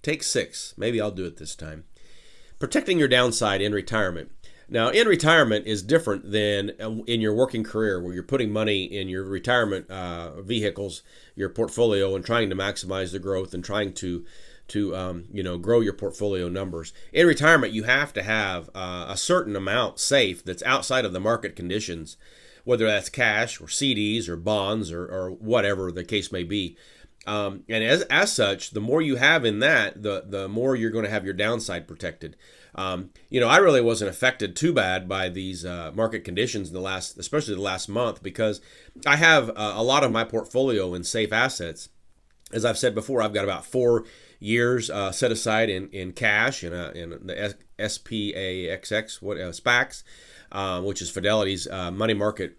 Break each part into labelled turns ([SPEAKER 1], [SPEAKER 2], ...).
[SPEAKER 1] Take 6. Maybe I'll do it this time. Protecting your downside in retirement. Now, in retirement is different than in your working career, where you're putting money in your retirement vehicles, your portfolio, and trying to maximize the growth and trying to grow your portfolio numbers. In retirement, you have to have a certain amount safe that's outside of the market conditions, whether that's cash or CDs or bonds or whatever the case may be. And as such, the more you have in that, the more you're going to have your downside protected. I really wasn't affected too bad by these market conditions in especially the last month, because I have a lot of my portfolio in safe assets. As I've said before, I've got about 4 years set aside in cash in the SPAXX, SPAX, which is Fidelity's money market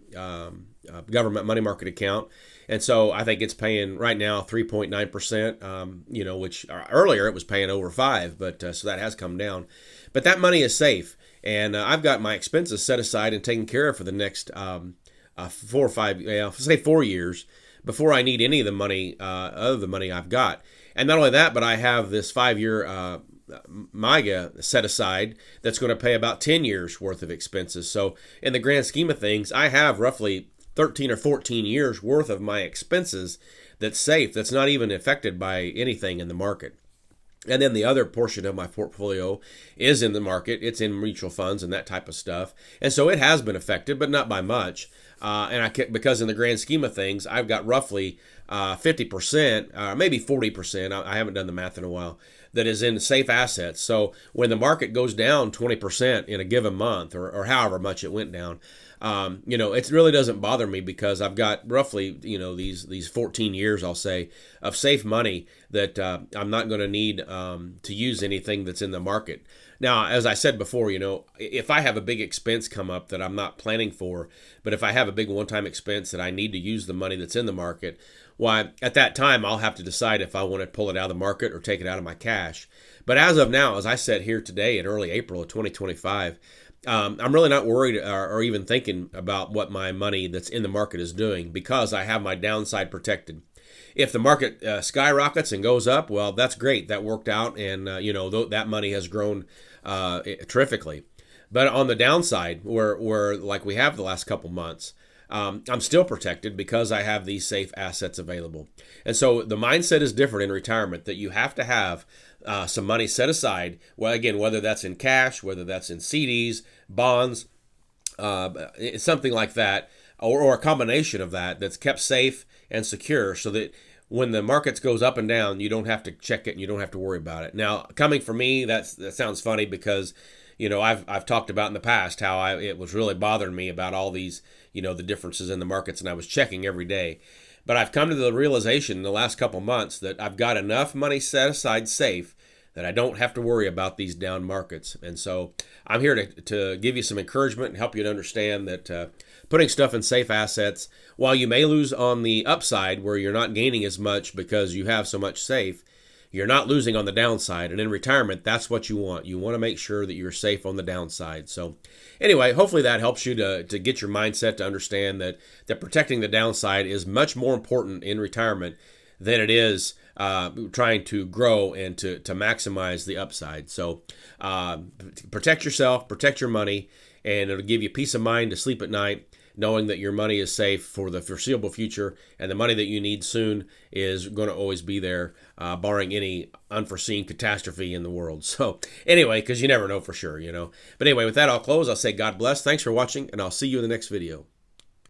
[SPEAKER 1] government money market account. And so I think it's paying right now 3.9%, which earlier it was paying over 5, but so that has come down. But that money is safe, and I've got my expenses set aside and taken care of for the next 4 or 5, say 4 years before I need any of the money other the money I've got. And not only that, but I have this 5-year MYGA set aside that's going to pay about 10 years worth of expenses. So in the grand scheme of things, I have roughly 13 or 14 years worth of my expenses that's safe, that's not even affected by anything in the market. And then the other portion of my portfolio is in the market. It's in mutual funds and that type of stuff. And so it has been affected, but not by much. Because in the grand scheme of things, I've got roughly 50%, maybe 40%, I haven't done the math in a while, that is in safe assets. So when the market goes down 20% in a given month, or however much it went down, it really doesn't bother me, because I've got roughly, these 14 years, I'll say, of safe money that I'm not going to need to use anything that's in the market. Now, as I said before, if I have a big expense come up that I'm not planning for, but if I have a big one-time expense that I need to use the money that's in the market, why, at that time, I'll have to decide if I want to pull it out of the market or take it out of my cash. But as of now, as I said here today in early April of 2025, I'm really not worried or even thinking about what my money that's in the market is doing, because I have my downside protected. If the market skyrockets and goes up, well, that's great. That worked out, and that money has grown terrifically. But on the downside, where like we have the last couple months, I'm still protected because I have these safe assets available. And so the mindset is different in retirement, that you have to have some money set aside. Well, again, whether that's in cash, whether that's in CDs, bonds, something like that, or a combination of that's kept safe and secure, so that when the markets goes up and down, you don't have to check it and you don't have to worry about it. Now, coming from me, that sounds funny, because I've talked about in the past how it was really bothering me about all these, the differences in the markets, and I was checking every day. But I've come to the realization in the last couple months that I've got enough money set aside safe that I don't have to worry about these down markets. And so I'm here to give you some encouragement and help you to understand that putting stuff in safe assets, while you may lose on the upside where you're not gaining as much because you have so much safe, you're not losing on the downside. And in retirement, that's what you want. You want to make sure that you're safe on the downside. So anyway, hopefully that helps you to get your mindset to understand that protecting the downside is much more important in retirement than it is trying to grow and to maximize the upside. So protect yourself, protect your money, and it'll give you peace of mind to sleep at night, knowing that your money is safe for the foreseeable future, and the money that you need soon is going to always be there, barring any unforeseen catastrophe in the world. So anyway, because you never know for sure, But anyway, with that, I'll close. I'll say God bless. Thanks for watching, and I'll see you in the next video.